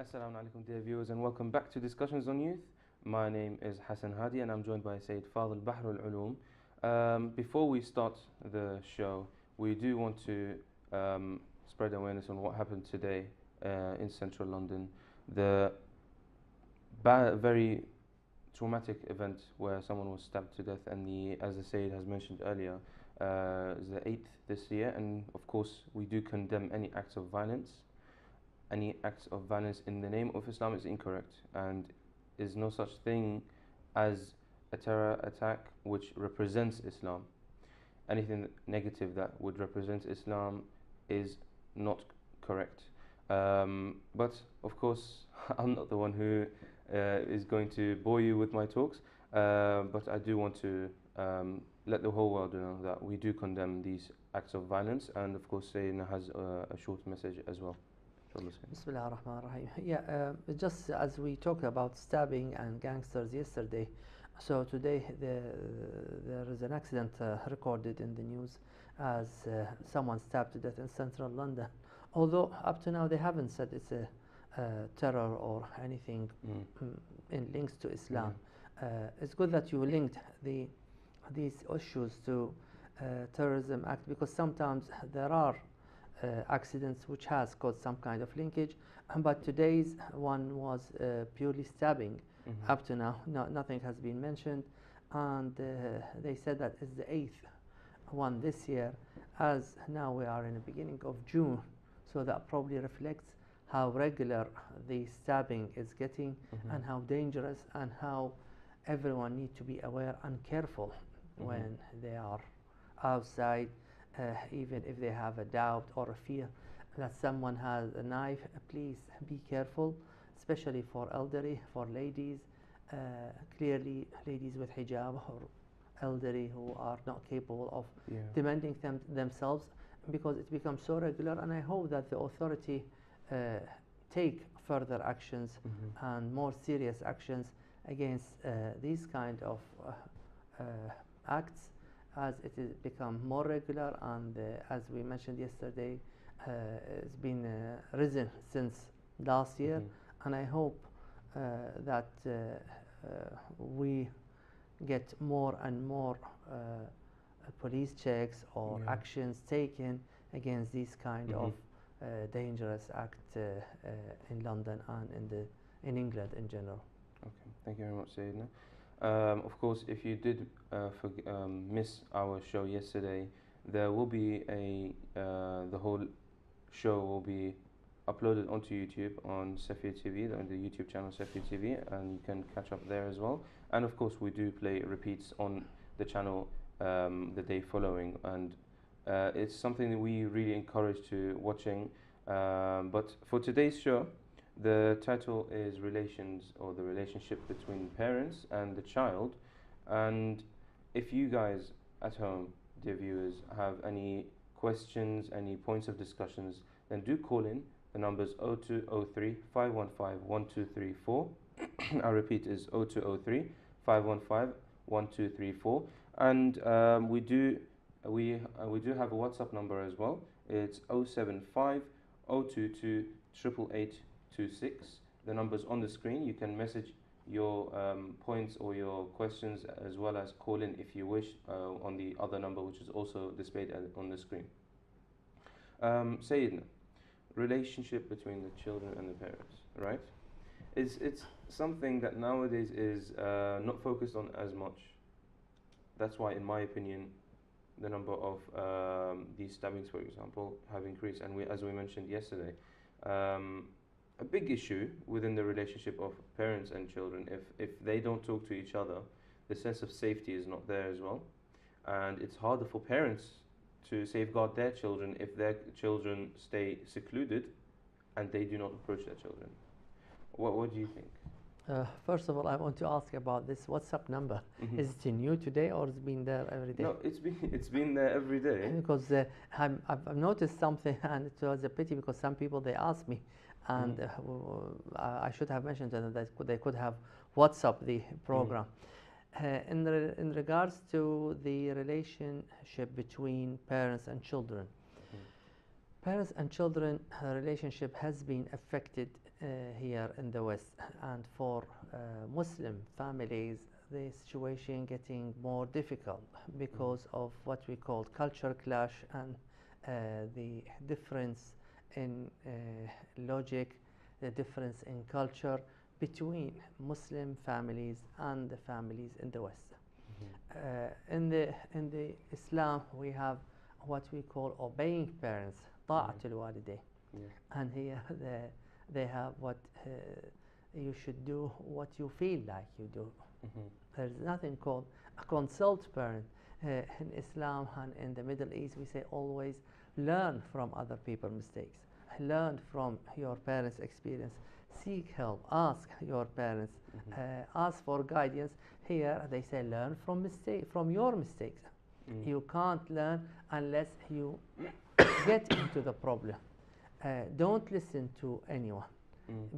Assalamu alaikum, dear viewers, and welcome back to Discussions on Youth. My name is Hassan Hadi, and I'm joined by Sayyid Fadl Bahrul Ulum. Before we start the show, we do want to spread awareness on what happened today in central London. The very traumatic event where someone was stabbed to death, and as the Sayyid has mentioned earlier, is the 8th this year, and of course, we do condemn any acts of violence. Any acts of violence in the name of Islam is incorrect, and is no such thing as a terror attack which represents Islam. Anything negative that would represent Islam is not correct. But of course, I'm not the one who is going to bore you with my talks, but I do want to let the whole world know that we do condemn these acts of violence, and of course Sayyidina has a short message as well. Bismillah ar-Rahman ar-Rahim. Yeah, just as we talked about stabbing and gangsters yesterday, so today there is an accident recorded in the news as someone stabbed to death in central London. Although up to now they haven't said it's a terror or anything in links to Islam. It's good that you linked these issues to terrorism act, because sometimes there are accidents which has caused some kind of linkage, but today's one was purely stabbing. Up to now, nothing has been mentioned, and they said that it's the 8th one this year, as now we are in the beginning of June, so that probably reflects how regular the stabbing is getting and how dangerous, and how everyone needs to be aware and careful when they are outside. Even if they have a doubt or a fear that someone has a knife, please be careful, especially for elderly, for ladies, clearly ladies with hijab, or elderly who are not capable of demanding themselves, because it becomes so regular. And I hope that the authority take further actions and more serious actions against these kind of acts, as it has become more regular, and as we mentioned yesterday, it's been risen since last year. And I hope that we get more and more police checks or actions taken against these kind of dangerous acts in London and in England in general. Okay, thank you very much, Sayyidina. Of course, if you did miss our show yesterday, there will be the whole show will be uploaded onto YouTube on Safia TV, on the YouTube channel Safia TV, and you can catch up there as well. And of course, we do play repeats on the channel the day following, and it's something that we really encourage to watching. But for today's show, the title is Relations, or the relationship between parents and the child. And if you guys at home, dear viewers, have any questions, any points of discussions, then do call in. The number is 0203 515 1234. I repeat, is 0203 515 1234. And we do have a WhatsApp number as well. It's 075 022 88826. The number's on the screen. You can message your points or your questions, as well as call in if you wish on the other number, which is also displayed on the screen. Sayyidina, relationship between the children and the parents, right? It's something that nowadays is not focused on as much. That's why, in my opinion, the number of these stabbings, for example, have increased. And as we mentioned yesterday, a big issue within the relationship of parents and children, if they don't talk to each other, the sense of safety is not there as well. And it's harder for parents to safeguard their children if their children stay secluded and they do not approach their children. What do you think? First of all, I want to ask about this WhatsApp number. Is it new today, or it's been there every day? No, it's been there every day. Because I've noticed something, and it was a pity, because some people, they asked me, and I should have mentioned to them that they could have WhatsApp the program. In regards to the relationship between parents and children, parents and children relationship has been affected here in the West, and for Muslim families, the situation getting more difficult because of what we call culture clash and the difference in logic, the difference in culture between Muslim families and the families in the West. In the Islam, we have what we call obeying parents, طاعة الوالدين, and here they have what you should do what you feel like you do. There's nothing called a consult parent. In Islam and in the Middle East, we say always learn from other people's mistakes, learn from your parents' experience, seek help, ask your parents, ask for guidance. Here they say learn from your mistakes. You can't learn unless you get into the problem. Don't listen to anyone.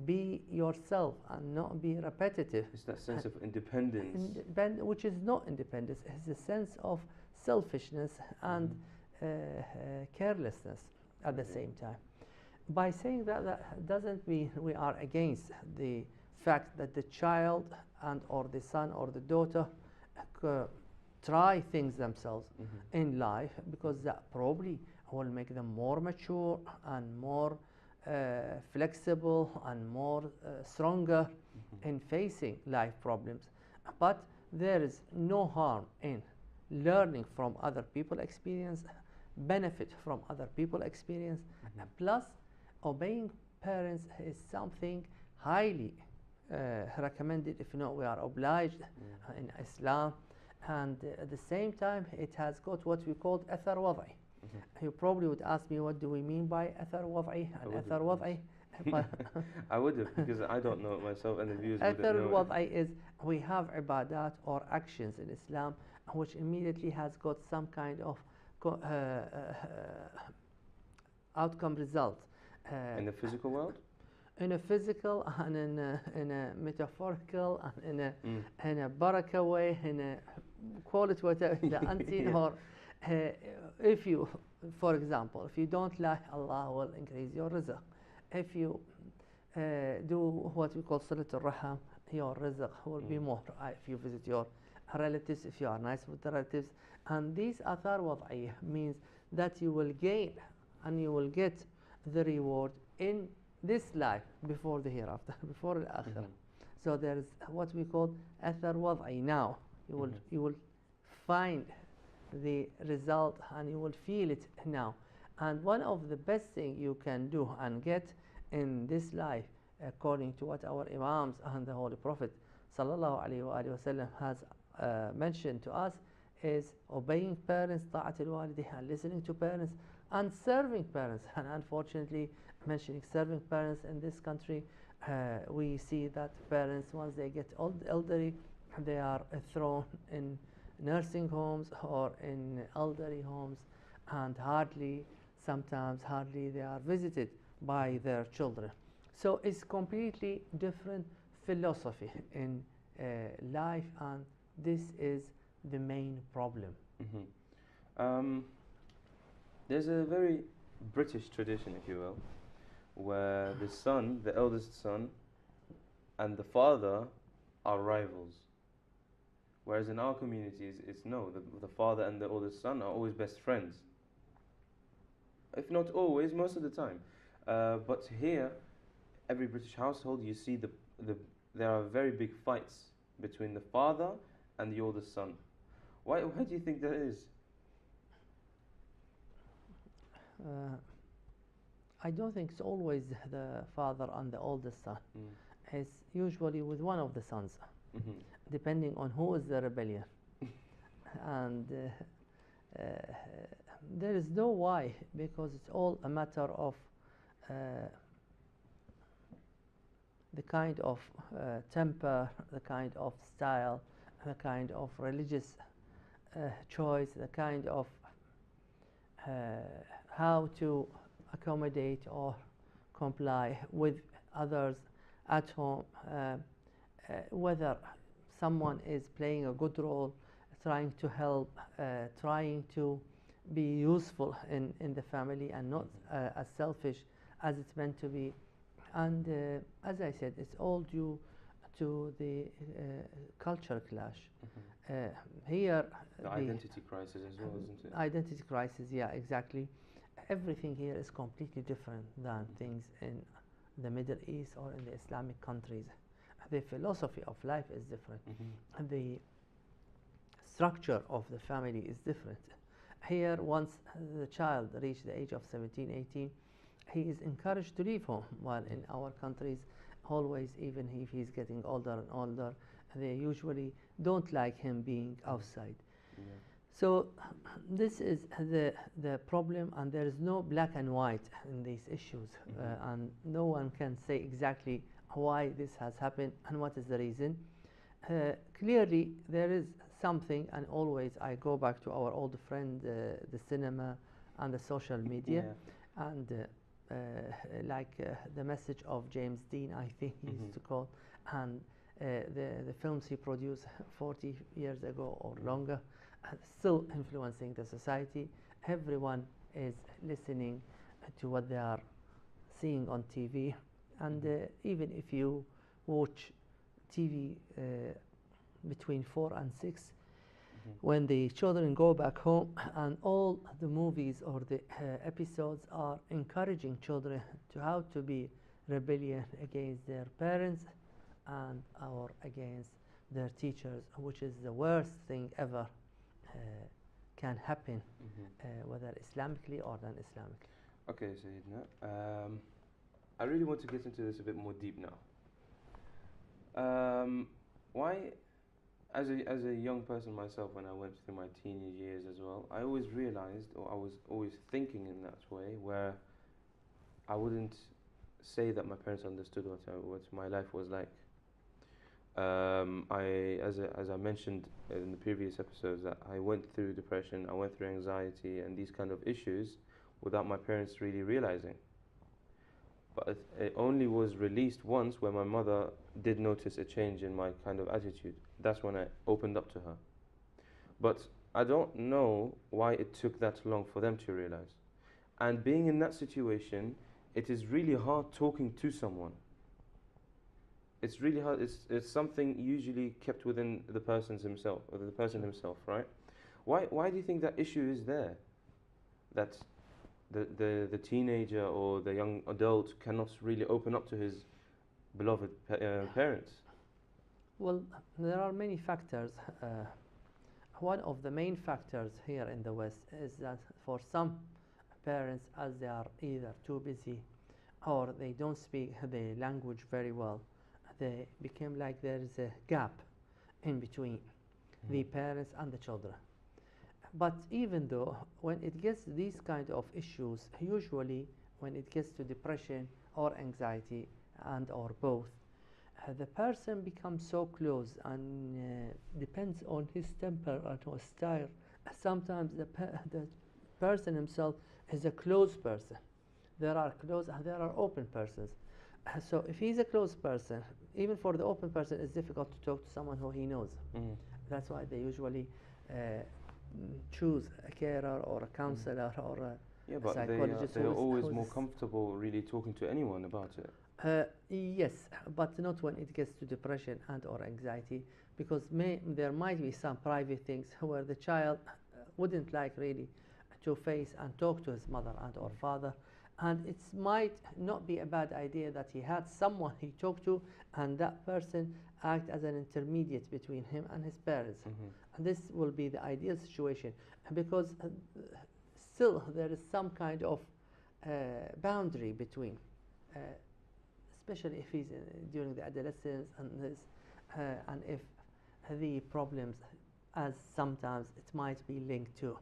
Be yourself and not be repetitive. It's that sense of independence. Which is not independence, it's a sense of selfishness and carelessness at the same time. By saying that, that doesn't mean we are against the fact that the child and or the son or the daughter try things themselves in life, because that probably will make them more mature and more flexible and more stronger in facing life problems. But there is no harm in learning from other people's experience, benefit from other people's experience, plus obeying parents is something highly recommended, if not we are obliged in Islam. And at the same time, it has got what we call athar wad'i. You probably would ask me, what do we mean by athar wad'i and athar wad'i? I would have, because I don't know it myself, and the viewers wouldn't Athar know it. wad'i is we have ibadat or actions in Islam which immediately has got some kind of outcome result. In the physical world? In a physical and in a metaphorical and in a barakah way, in a quality whatever, the unseen. Or if you, for example, if you don't lie, Allah will increase your rizq. If you do what we call salatul raham, your rizq will be more. If you visit your relatives, if you are nice with the relatives, and these athar wad'iyah means that you will gain and you will get the reward in this life before the hereafter, before the akhirah. So there is what we call athar wad'i. Now you will find the result and you will feel it now. And one of the best things you can do and get in this life, according to what our Imams and the Holy Prophet sallallahu alaihi wasallam has mentioned to us, is obeying parents, ta'at al-walidi, and listening to parents and serving parents. And unfortunately, mentioning serving parents in this country, we see that parents, once they get elderly, they are thrown in nursing homes or in elderly homes, and sometimes hardly they are visited by their children. So it's completely different philosophy in life, and this is the main problem. There's a very British tradition, if you will, where the son, the eldest son, and the father are rivals. Whereas in our communities, it's no, the father and the oldest son are always best friends. If not always, most of the time. But here, every British household, you see there are very big fights between the father and the oldest son. Why do you think that is? I don't think it's always the father and the oldest son. It's usually with one of the sons, depending on who is the rebellion. And there is no why, because it's all a matter of the kind of temper, the kind of style, the kind of religious choice, the kind of how to accommodate or comply with others at home, whether someone is playing a good role, trying to help, trying to be useful in the family and not as selfish as it's meant to be And as I said, it's all due to the culture clash. Here, The identity crisis as well, isn't it? identity crisis, yeah, exactly. Everything here is completely different than things in the Middle East or in the Islamic countries. The philosophy of life is different, and the structure of the family is different. Here, once the child reaches the age of 17, 18, he is encouraged to leave home, while in our countries, always, even if he's getting older and older, they usually don't like him being outside. Yeah. So this is the problem, and there is no black and white in these issues, and no one can say exactly why this has happened and what is the reason. Clearly, there is something, and always I go back to our old friend, the cinema and the social media, and like the message of James Dean, I think he used to call, and the films he produced 40 years ago or longer, still influencing the society. Everyone is listening to what they are seeing on TV, and even if you watch TV between 4 and 6, when the children go back home, and all the movies or the episodes are encouraging children to how to be rebellion against their parents and or against their teachers, which is the worst thing ever can happen, whether Islamically or non-Islamically. Okay, Sayyidina. I really want to get into this a bit more deep now. Why, as a young person myself, when I went through my teenage years as well, I always realized, or I was always thinking in that way, where I wouldn't say that my parents understood what my life was like. As I mentioned in the previous episodes, that I went through depression, I went through anxiety, and these kind of issues without my parents really realizing. But it only was released once when my mother did notice a change in my kind of attitude. That's when I opened up to her. But I don't know why it took that long for them to realize. And being in that situation, it is really hard talking to someone. It's really hard. It's something usually kept within the person himself, right? Why do you think that issue is there? That the teenager or the young adult cannot really open up to his beloved parents? Well, there are many factors. One of the main factors here in the West is that for some parents, as they are either too busy or they don't speak the language very well, they become like there is a gap in between the parents and the children. But even though when it gets these kind of issues, usually when it gets to depression or anxiety and or both, the person becomes so close and depends on his temper and his style. Sometimes the person himself is a closed person. There are closed and there are open persons. So if he's a closed person, even for the open person, it's difficult to talk to someone who he knows. That's why they usually choose a carer or a counselor or a but psychologist. they're always more comfortable really talking to anyone about it. Yes, but not when it gets to depression and or anxiety, because there might be some private things where the child wouldn't like really to face and talk to his mother and or father, and it might not be a bad idea that he had someone he talked to, and that person act as an intermediate between him and his parents. And this will be the ideal situation, because still there is some kind of boundary between, especially if he's during the adolescence and if the problems, as sometimes it might be linked to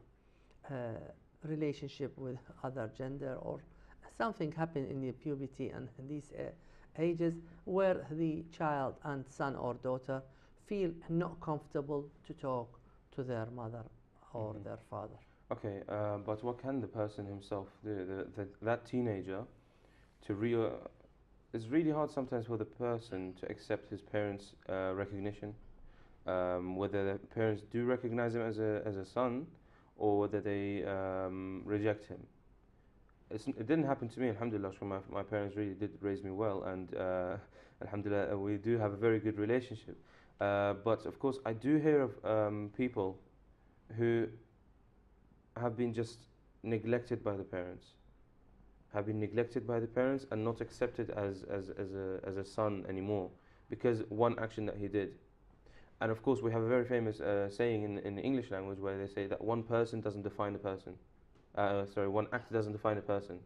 relationship with other gender or something happened in the puberty and in these ages where the child and son or daughter feel not comfortable to talk to their mother or their father. Okay, but what can the person himself do? That teenager to it's really hard sometimes for the person to accept his parents' recognition, whether the parents do recognize him as a son, or whether they reject him. it didn't happen to me, alhamdulillah. So my parents really did raise me well, and alhamdulillah, we do have a very good relationship. But of course, I do hear of people who have been just neglected by the parents, have been neglected by the parents and not accepted as a son anymore because one action that he did. And of course, we have a very famous saying in the English language where they say that one person doesn't define a person. Sorry, one act doesn't define a person.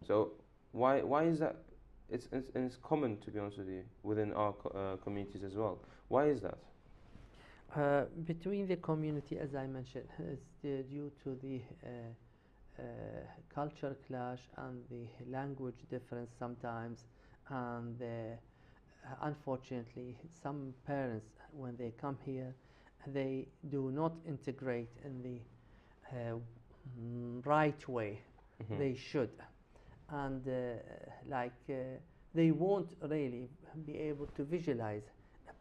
So why is that? It's common, to be honest with you, within our communities as well. Why is that? Between the community, as I mentioned, it's due to the culture clash and the language difference sometimes, and unfortunately, some parents, when they come here, they do not integrate in the right way they should, and they won't really be able to visualize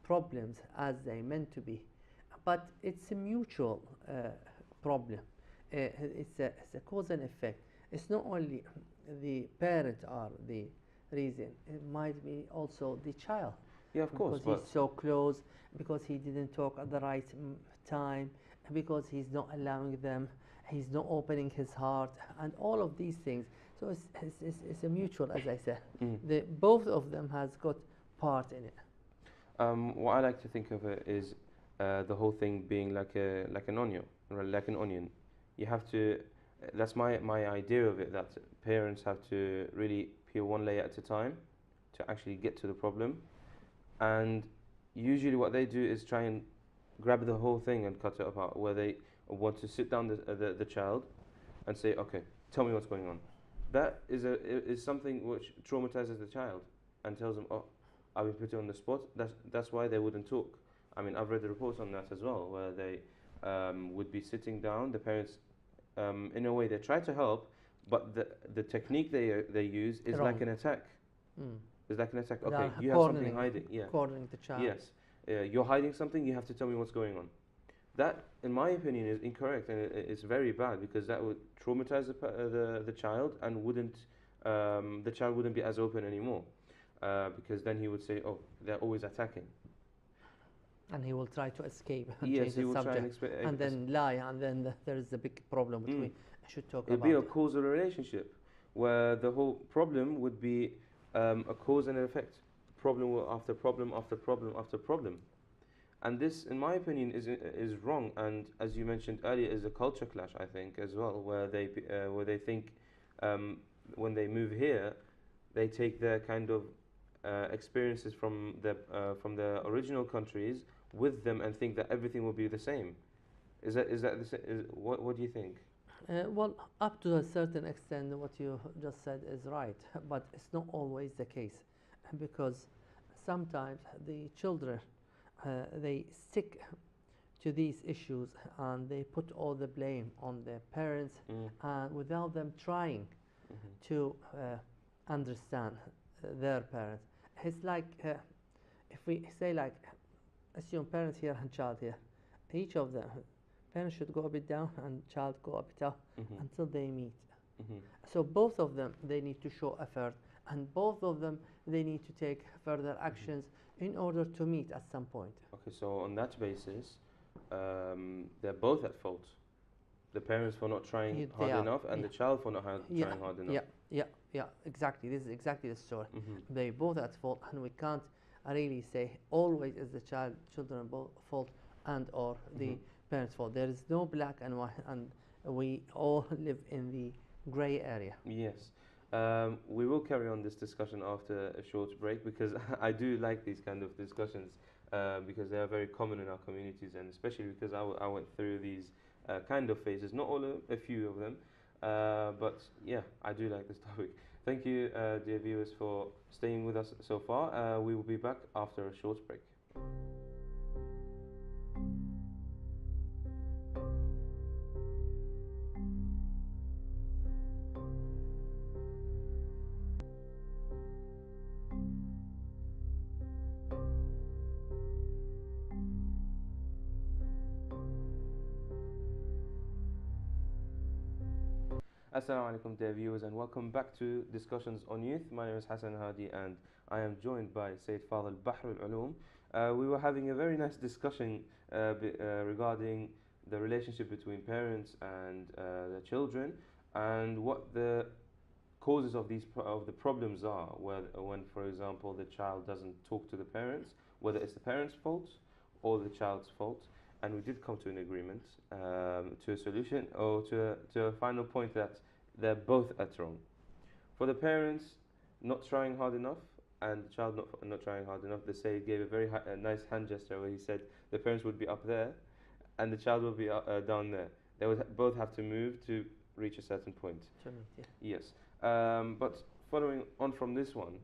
problems as they meant to be, but it's a mutual problem. It's a cause and effect. It's not only the parent are the reason, it might be also the child. Yeah, of course. Because he's so close, because he didn't talk at the right time, because he's not allowing them, he's not opening his heart, and all of these things. So it's a mutual, as I said. Both of them has got part in it. What I like to think of it is the whole thing being like an onion, like an onion. You have to. That's my idea of it. That parents have to really peel one layer at a time to actually get to the problem, and usually what they do is try and grab the whole thing and cut it apart. Where they want to sit down the child and say, okay, tell me what's going on. That is something which traumatizes the child and tells them, oh, I've been put on the spot. That's why they wouldn't talk. I mean, I've read the reports on that as well, where they would be sitting down. The parents, in a way, they try to help, but the technique they use is Wrong. like an attack. It's like an attack. They Okay, are you have something hiding. Yeah. Cornering the child. Yes. You're hiding something. You have to tell me what's going on. That, in my opinion, is incorrect, and it's very bad because that would traumatize the child, and the child wouldn't be as open anymore, because then he would say, "Oh, they're always attacking," and he will try to escape and yes, change he the will try subject, and then lie, and then there is a big problem which we should talk It'd about. be a causal relationship where the whole problem would be a cause and an effect, after problem after problem after problem. And this, in my opinion, is wrong. And as you mentioned earlier, is a culture clash, I think, as well, where they think when they move here, they take their kind of experiences from the original countries with them and think that everything will be the same. What do you think? Well, up to a certain extent, what you just said is right, but it's not always the case, because sometimes the children they stick to these issues and they put all the blame on the parents, without them trying to understand their parents. It's like if we say, like, assume parents here and child here, each of them, parents should go a bit down and child go a bit up until they meet. So both of them, they need to show effort, and both of them, they need to take further actions in order to meet at some point. Okay, so on that basis, they're both at fault. The parents for not trying hard enough, and the child for not trying hard enough. Yeah, exactly. This is exactly the story. They both at fault, and we can't really say always is the children fault and or the parents' fault. There is no black and white, and we all live in the grey area. Yes. We will carry on this discussion after a short break, because I do like these kind of discussions because they are very common in our communities, and especially because I went through these kind of phases, not all, a few of them, but yeah, I do like this topic. Thank you, dear viewers, for staying with us so far. We will be back after a short break. Assalamu alaikum, dear viewers, and welcome back to Discussions on Youth. My name is Hassan Hadi, and I am joined by Sayyid Fadl Bahr al-Ulum. We were having a very nice discussion regarding the relationship between parents and the children, and what the causes of of the problems are. When, for example, the child doesn't talk to the parents, whether it's the parents' fault or the child's fault. And we did come to an agreement, to a solution, or to a final point that they're both at wrong. For the parents not trying hard enough and the child not trying hard enough, the Sayyid gave a nice hand gesture where he said the parents would be up there and the child will be down there. They would both have to move to reach a certain point. Yeah. Yes. But following on from this one,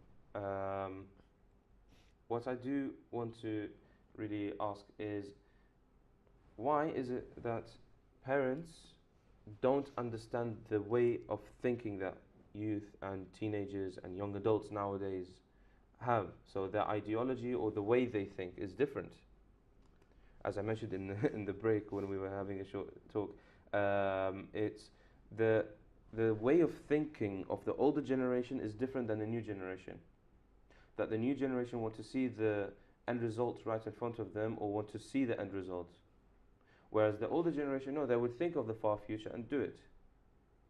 what I do want to really ask is, why is it that parents don't understand the way of thinking that youth and teenagers and young adults nowadays have? So their ideology or the way they think is different. As I mentioned in the break when we were having a short talk, it's the way of thinking of the older generation is different than the new generation. That the new generation want to see the end result right in front of them, or want to see the end result. Whereas the older generation, no, they would think of the far future and do it.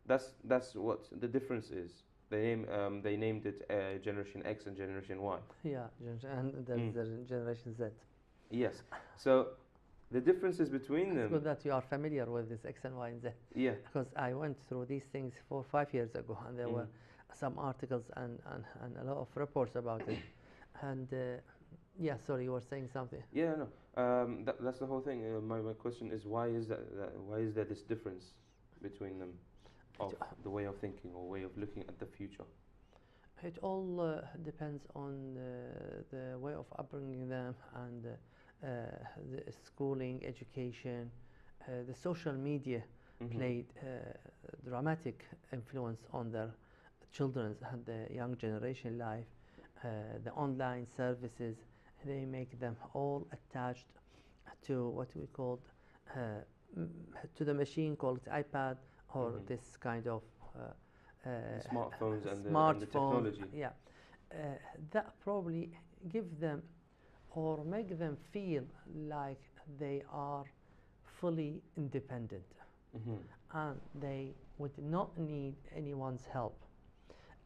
That's what the difference is. They named it Generation X and Generation Y. Yeah, and there's the Generation Z. Yes. So the differences between them. It's good that you are familiar with this X and Y and Z. Yeah. Because I went through these things 4 or 5 years ago, and there were some articles and a lot of reports about it. And yeah, sorry, you were saying something. Yeah, no. That's the whole thing. My question is, why is why is there this difference between them, of the way of thinking or way of looking at the future? It all depends on the way of upbringing them, and the schooling, education. The social media played dramatic influence on their children's and the young generation life. The online services, they make them all attached to what we called to the machine called iPad, or this kind of the smartphones and the technology. Yeah, that probably give them or make them feel like they are fully independent, and they would not need anyone's help.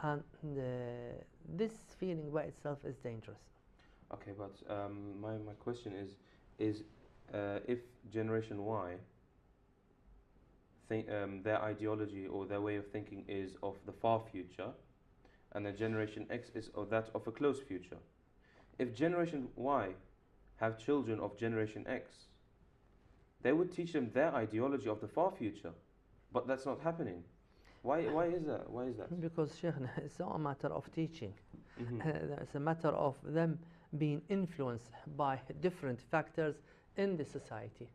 And this feeling by itself is dangerous. Okay, but my question is if Generation Y think their ideology or their way of thinking is of the far future, and the Generation X is of that of a close future. If Generation Y have children of Generation X, they would teach them their ideology of the far future, but that's not happening. Why is that? Why is that? Because Sheikhna, it's not a matter of teaching. It's a matter of them being influenced by different factors in the society.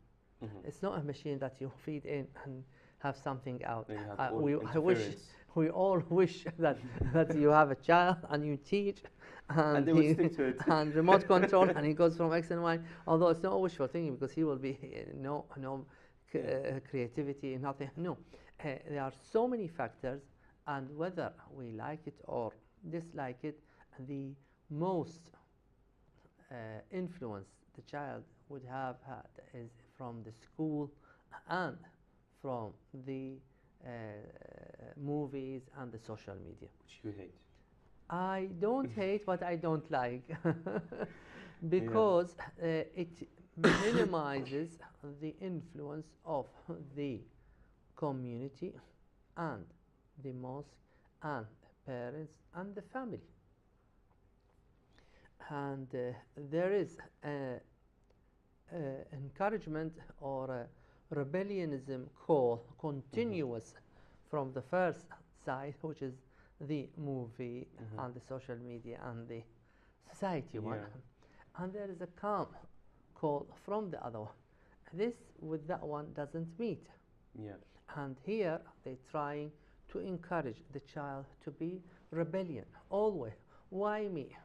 It's not a machine that you feed in and have something out. We all wish that you have a child and you teach, and they would stick to it. And remote control, and he goes from X and Y. Although it's not wishful thinking, because he will be no creativity, nothing. No, there are so many factors, and whether we like it or dislike it, the most influence the child would have had is from the school and from the movies and the social media. Which you hate. I don't hate, but I don't like. Because it minimizes the influence of the community and the mosque and parents and the family. And there is encouragement or a rebellionism call continuous from the first side, which is the movie and the social media and the society one, and there is a calm call from the other one. This with that one doesn't meet. And here they're trying to encourage the child to be rebellion always. Why me?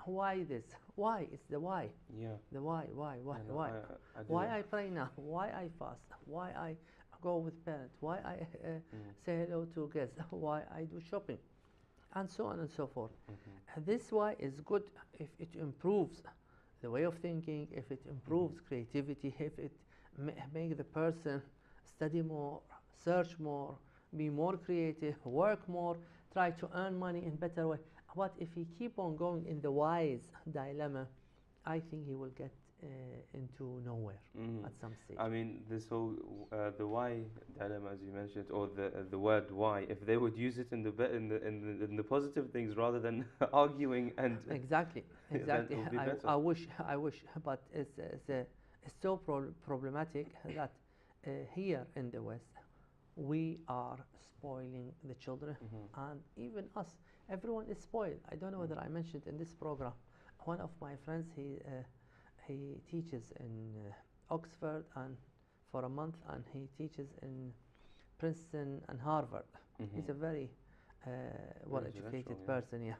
Why this? Why? It's the why. Yeah. The why, why, why, I know. why? I do Why that. I pray now? Why I fast? Why I go with parents? Why I Mm. say hello to guests? Why I do shopping? And so on and so forth. Mhm. This why is good if it improves the way of thinking, if it improves creativity, if it make the person study more, search more, be more creative, work more, try to earn money in better way. But if he keep on going in the wise dilemma, I think he will get into nowhere Mhm. at some stage. I mean, this whole the why dilemma, as you mentioned, or the word why, if they would use it in the in the positive things rather than arguing and Exactly, then it exactly. would be better. I wish, but it's so problematic that here in the West, we are spoiling the children, Mhm. and even us. Everyone is spoiled. I don't know whether I mentioned in this program. One of my friends, he teaches in Oxford and for a month, and he teaches in Princeton and Harvard. He's a Mhm. very Very intellectual, well-educated yeah. person, yeah.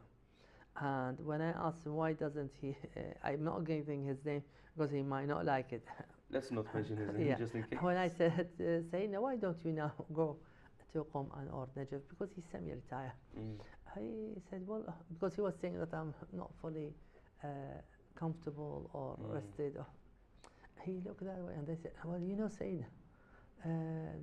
And when I asked him why doesn't he, I'm not giving his name because he might not like it. Let's not mention his name Yeah. just in case. When I said, saying, why don't you now go to Qom or Najaf? Because he's semi-retired. Mm. He said, well, because he was saying that I'm not fully comfortable or rested. He looked that way and they said, well, you know, Said,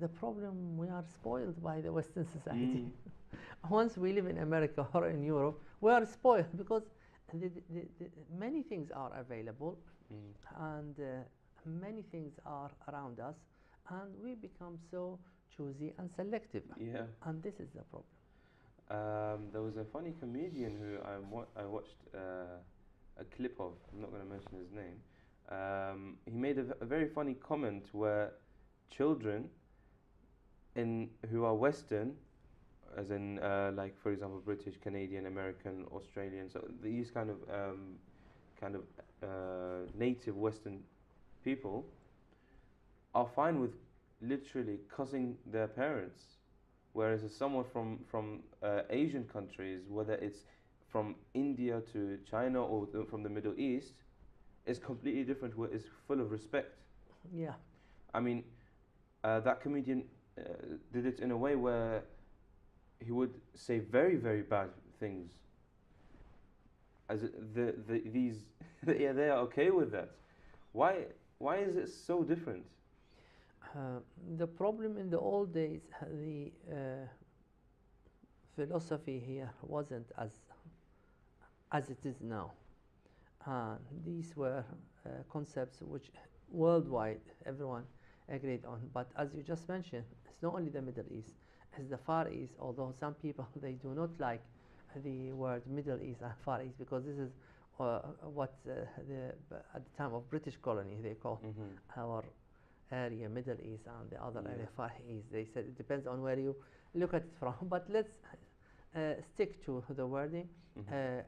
the problem, we are spoiled by the Western society. Mm. Once we live in America or in Europe, we are spoiled because many things are available and many things are around us, and we become so choosy and selective. Yeah. And this is the problem. There was a funny comedian who I watched a clip of. I'm not going to mention his name. He made a very funny comment where children who are Western, as in like for example British, Canadian, American, Australian, so these kind of native Western people are fine with literally cussing their parents, whereas as someone from Asian countries, whether it's from India to China or from the Middle East, is completely different. Where it's full of respect. Yeah. I mean, that comedian did it in a way where he would say very very bad things. As these yeah, they are okay with that. Why why is it so different? The problem in the old days, the philosophy here wasn't as it is now. These were concepts which worldwide everyone agreed on. But as you just mentioned, it's not only the Middle East, it's the Far East. Although some people they do not like the word Middle East and Far East because this is what at the time of British colony they call our area Middle East and the other area Far East. They said it depends on where you look at it from. But let's stick to the wording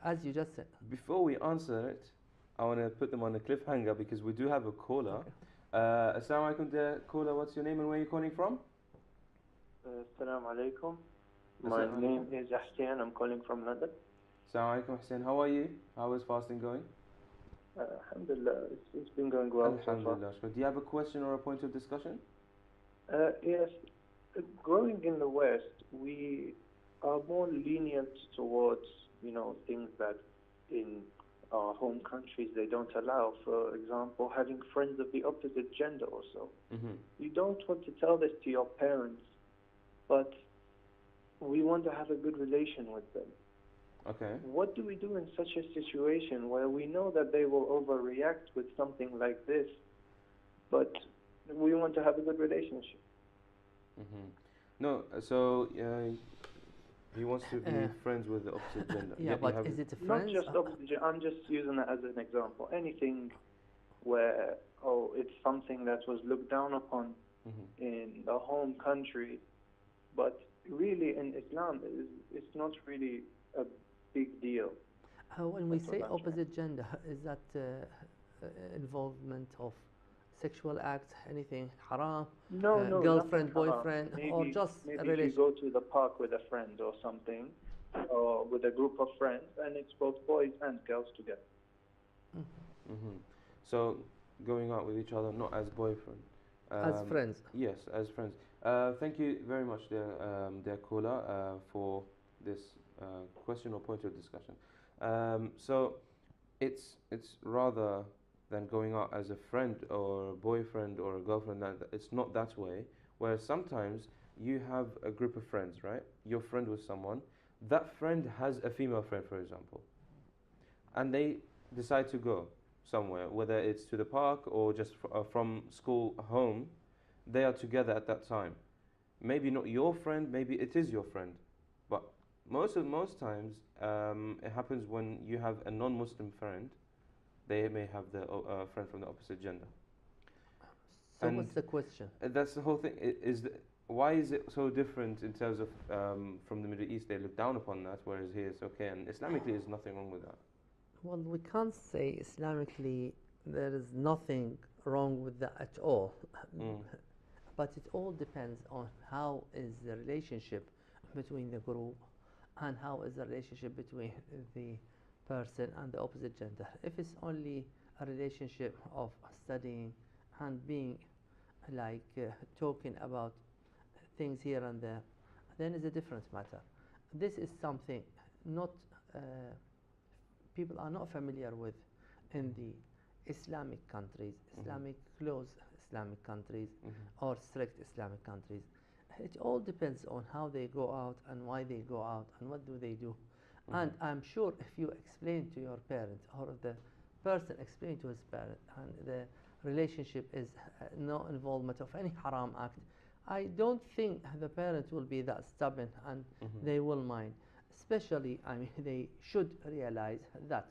as you just said. Before we answer it, I want to put them on a cliffhanger because we do have a caller. Okay. Assalamu alaikum, dear caller. What's your name and where are you calling from? Assalamu alaikum. My Assalamu name alaikum. is Ahsan. I'm calling from London. Assalamu alaikum, Hussein. How are you? How is fasting going? Alhamdulillah, it's been going well so far. Alhamdulillah. Do you have a question or a point of discussion? Yes, growing in the West, we are more lenient towards, things that in our home countries they don't allow. For example, having friends of the opposite gender or so. You don't want to tell this to your parents, but we want to have a good relation with them. Okay. What do we do in such a situation where we know that they will overreact with something like this, but we want to have a good relationship? No, so he wants to be friends with the opposite gender. Yeah, but is it a Not friends? just opposite. I'm just using it as an example. Anything where it's something that was looked down upon in the home country, but really in Islam, it's not really a big deal. When we That's what say I'm saying. opposite gender, is that involvement of sexual acts, anything haram, No, girlfriend, nothing haram. boyfriend, or just maybe a if you relation? go to the park with a friend or something, with a group of friends, and it's both boys and girls together. Hmm. So going out with each other, not as boyfriend. As friends. Yes, as friends. Thank you very much, dear caller, for this question or point of discussion. So it's rather than going out as a friend or a boyfriend or a girlfriend. That it's not that way. Where sometimes you have a group of friends, right? You're friend with someone. That friend has a female friend, for example, and they decide to go somewhere, whether it's to the park or just from school home. They are together at that time. Maybe not your friend, maybe it is your friend, but most times it happens when you have a non-Muslim friend. They may have the friend from the opposite gender, So and what's the question? that's the whole thing. Why is it so different in terms of from the Middle East? They look down upon that, whereas here it's okay, and Islamically, there's nothing wrong with that. Well, we can't say Islamically there is nothing wrong with that at all. Mm. But it all depends on how is the relationship between the group and how is the relationship between the person and the opposite gender. If it's only a relationship of studying and being like talking about things here and there, then it's a different matter. This is something not people are not familiar with in the Islamic countries, Islamic close Islamic countries, or strict Islamic countries. It all depends on how they go out and why they go out and what do they do. And I'm sure if you explain to your parent or the person explain to his parent and the relationship is no involvement of any haram act, I don't think the parent will be that stubborn and they will mind. Especially, I mean, they should realize that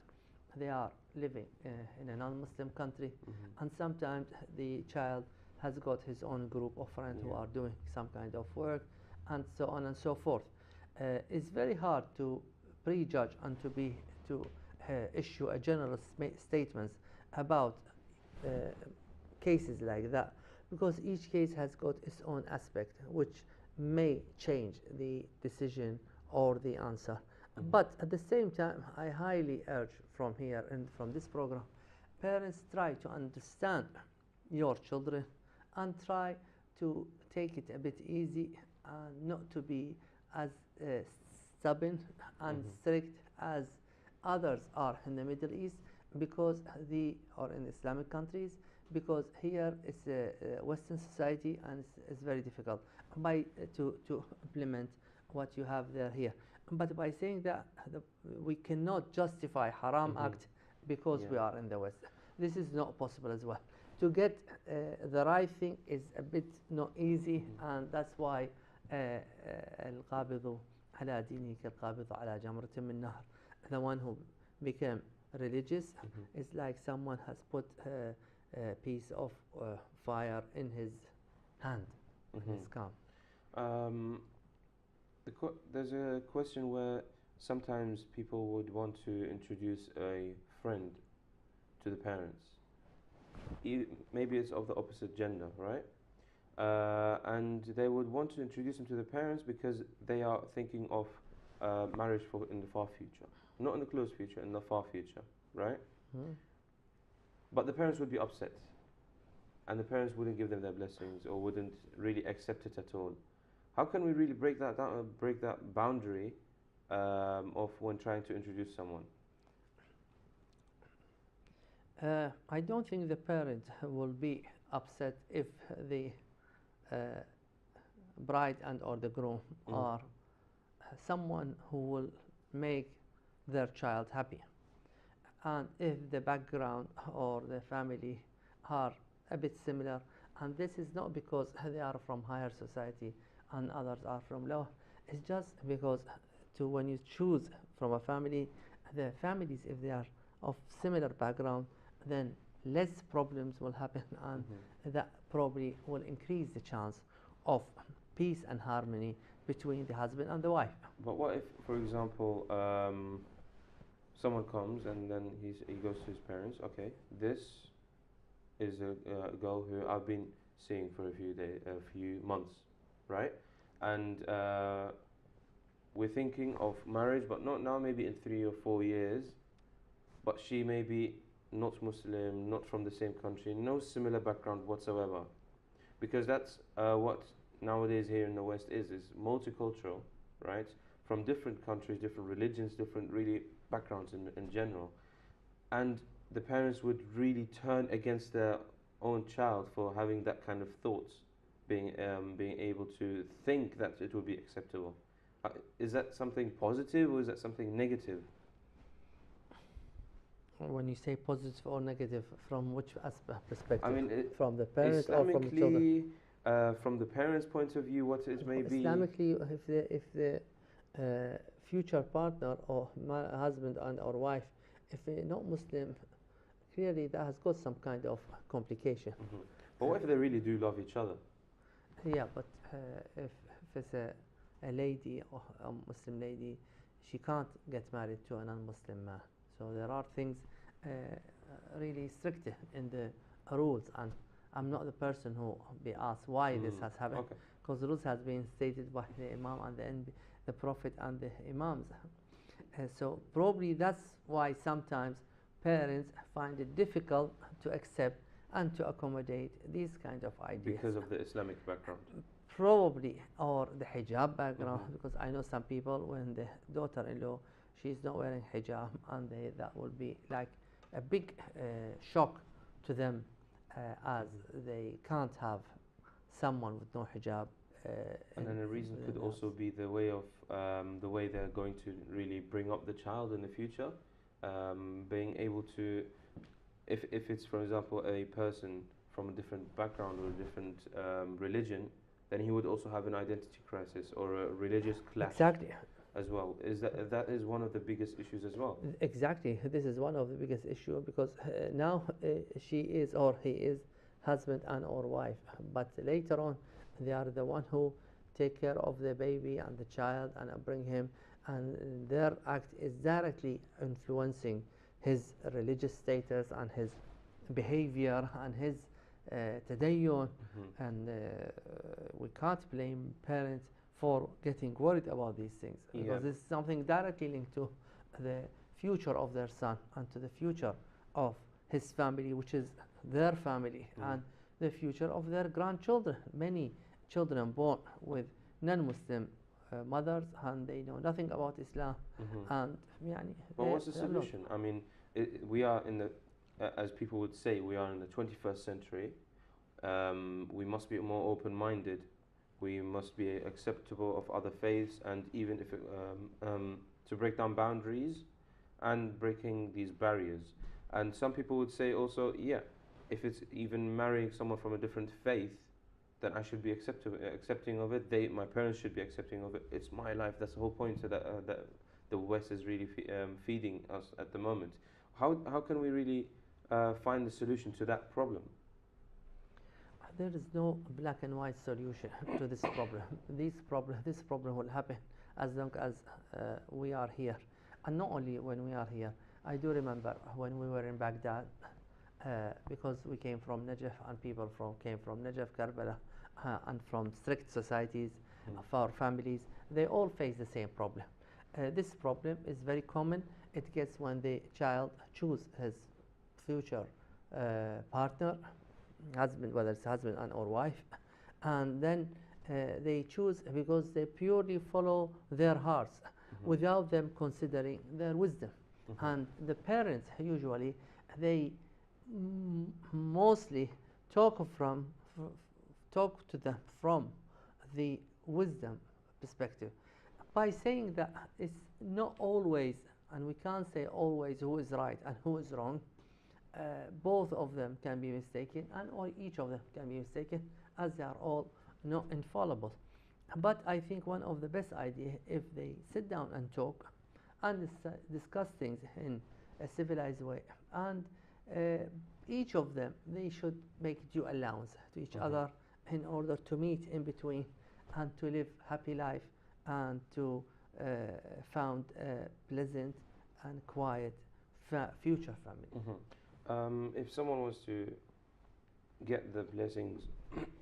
they are living in a non-Muslim country, and sometimes the child has got his own group of friends who are doing some kind of work, and so on and so forth. It's very hard to prejudge and to issue a general statements about cases like that, because each case has got its own aspect which may change the decision or the answer. But at the same time, I highly urge from here and from this program, parents try to understand your children and try to take it a bit easy and not to be as stubborn and strict as others are in the Middle East, because or in Islamic countries, because here it's a Western society and it's very difficult to implement what you have there here. But by saying that we cannot justify haram act because we are in the West, this is not possible as well. To get the right thing is a bit not easy, and that's why القابض على دينه كالقابض على جمرة من نهر. The one who became religious is like someone has put a piece of fire in his hand, his palm. There's a question where sometimes people would want to introduce a friend to the parents. Maybe it's of the opposite gender, right? And they would want to introduce them to the parents because they are thinking of marriage in the far future. Not in the close future, in the far future, right? But the parents would be upset. And the parents wouldn't give them their blessings or wouldn't really accept it at all. How can we really break that down, break that boundary of when trying to introduce someone? I don't think the parent will be upset if the bride and or the groom are someone who will make their child happy. And if the background or the family are a bit similar, and this is not because they are from higher society and others are from lower, it's just because when you choose from a family, the families, if they are of similar background, then less problems will happen, and that probably will increase the chance of peace and harmony between the husband and the wife. But what if, for example, someone comes and then he goes to his parents, okay, this is a girl who I've been seeing for a few months, right? And we're thinking of marriage, but not now, maybe in 3 or 4 years, but she may be not Muslim, not from the same country, no similar background whatsoever. Because that's what nowadays here in the West is multicultural, right? From different countries, different religions, different really backgrounds in general. And the parents would really turn against their own child for having that kind of thoughts, being able to think that it would be acceptable. Is that something positive or is that something negative? When you say positive or negative, from which perspective? I mean, from the parents or from the children? Islamically, from the parents' point of view, what it may be. Islamically, if the future partner or husband and or wife, if they're not Muslim, clearly that has got some kind of complication. Mhm. But what if they really do love each other? Yeah, but if it's a lady or a Muslim lady, she can't get married to a non-Muslim man. So there are things really strict in the rules, and I'm not the person who be asked why this has happened, because the rules has been stated by the Imam and the Prophet and the Imams. So probably that's why sometimes parents find it difficult to accept and to accommodate these kind of ideas. Because of the Islamic background. Probably, or the hijab background, because I know some people when the daughter-in-law, she's not wearing hijab, and that will be like a big shock to them, as they can't have someone with no hijab. And then a reason could also be the way of the way they're going to really bring up the child in the future, being able to, if it's for example a person from a different background or a different religion, then he would also have an identity crisis or a religious clash. Exactly. As well, that is one of the biggest issues as well. Exactly, this is one of the biggest issues, because now she is or he is husband and or wife, but later on they are the one who take care of the baby and the child and bring him, and their act is directly influencing his religious status and his behavior and his tadayyun, and we can't blame parents for getting worried about these things, because it's something directly linked to the future of their son and to the future of his family, which is their family, and the future of their grandchildren. Many children born with non-Muslim mothers, and they know nothing about Islam. And but what's the solution? I mean, we are in the, as people would say, we are in the 21st century. We must be more open-minded. We must be acceptable of other faiths, and even if to break down boundaries and breaking these barriers. And some people would say also, if it's even marrying someone from a different faith, then I should be accepting of it. My parents should be accepting of it. It's my life. That's the whole point that the West is really feeding us at the moment. How can we really find the solution to that problem? There is no black and white solution to this problem. This problem will happen as long as we are here, and not only when we are here. I do remember when we were in Baghdad, because we came from Najaf, and people came from Najaf, Karbala, and from strict societies of our families. They all face the same problem. This problem is very common. It gets when the child chooses his future partner, husband, whether it's husband and or wife, and then they choose because they purely follow their hearts without them considering their wisdom. And the parents usually, they mostly talk to them from the wisdom perspective, by saying that it's not always, and we can't say always, who is right and who is wrong. Both of them can be mistaken, and each of them can be mistaken, as they are all not infallible. But I think one of the best ideas, if they sit down and talk and discuss things in a civilized way, and each of them, they should make due allowance to each other in order to meet in between and to live happy life and to found a pleasant and quiet future family. If someone wants to get the blessings,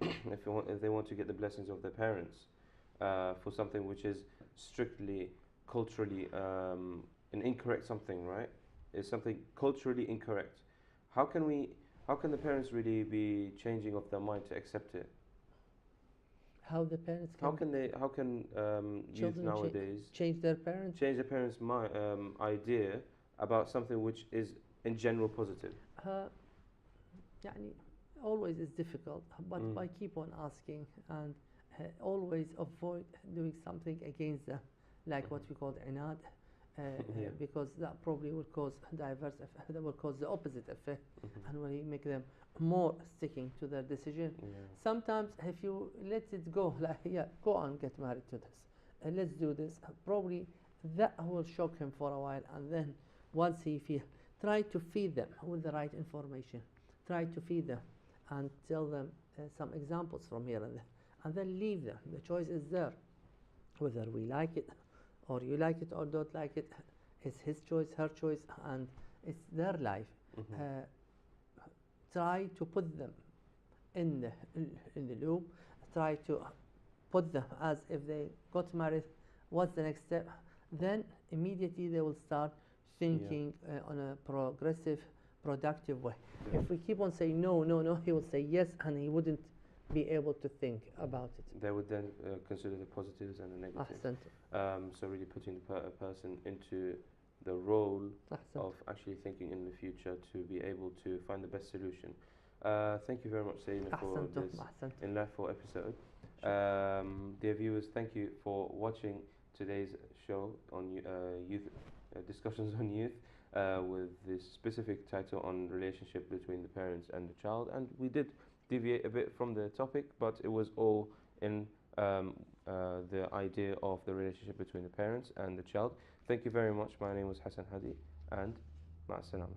if they want to get the blessings of their parents for something which is strictly culturally an incorrect something, right? Is something culturally incorrect. How can we? How can the parents really be changing of their mind to accept it? How the parents How can can they? How can youth children nowadays change their parents? change their parents' idea about something which is in general positive? Uh, يعني always is difficult, but Mm. by keep on asking and always avoid doing something against them, like what we call inad, Yeah. because that probably will cause diverse effect, that will cause the opposite effect, Mhm. and will make them more sticking to their decision. Yeah. Sometimes if you let it go, like yeah, go on, get married to this, let's do this, probably that will shock him for a while, and then once he feel, try to feed them with the right information, try to feed them and tell them some examples from here and then leave them. The choice is there, whether we like it or you like it or don't like it. It's his choice, her choice, and it's their life. Mhm. Try to put them in the loop. Try to put them as if they got married. What's the next step? Then immediately they will start thinking on a progressive, productive way. Yeah. If we keep on saying no, no, no, he will say yes, and he wouldn't be able to think about it. They would then consider the positives and the negatives. أحسنت. So really putting the person into the role أحسنت. of actually thinking in the future to be able to find the best solution. Thank you very much, Sayyidina, for أحسنتم. this أحسنت. enlightful episode. Dear viewers, thank you for watching today's show on youth discussions on youth with this specific title on relationship between the parents and the child. And we did deviate a bit from the topic, but it was all in the idea of the relationship between the parents and the child. Thank you very much. My name was Hassan Hadi, and ma'as salam.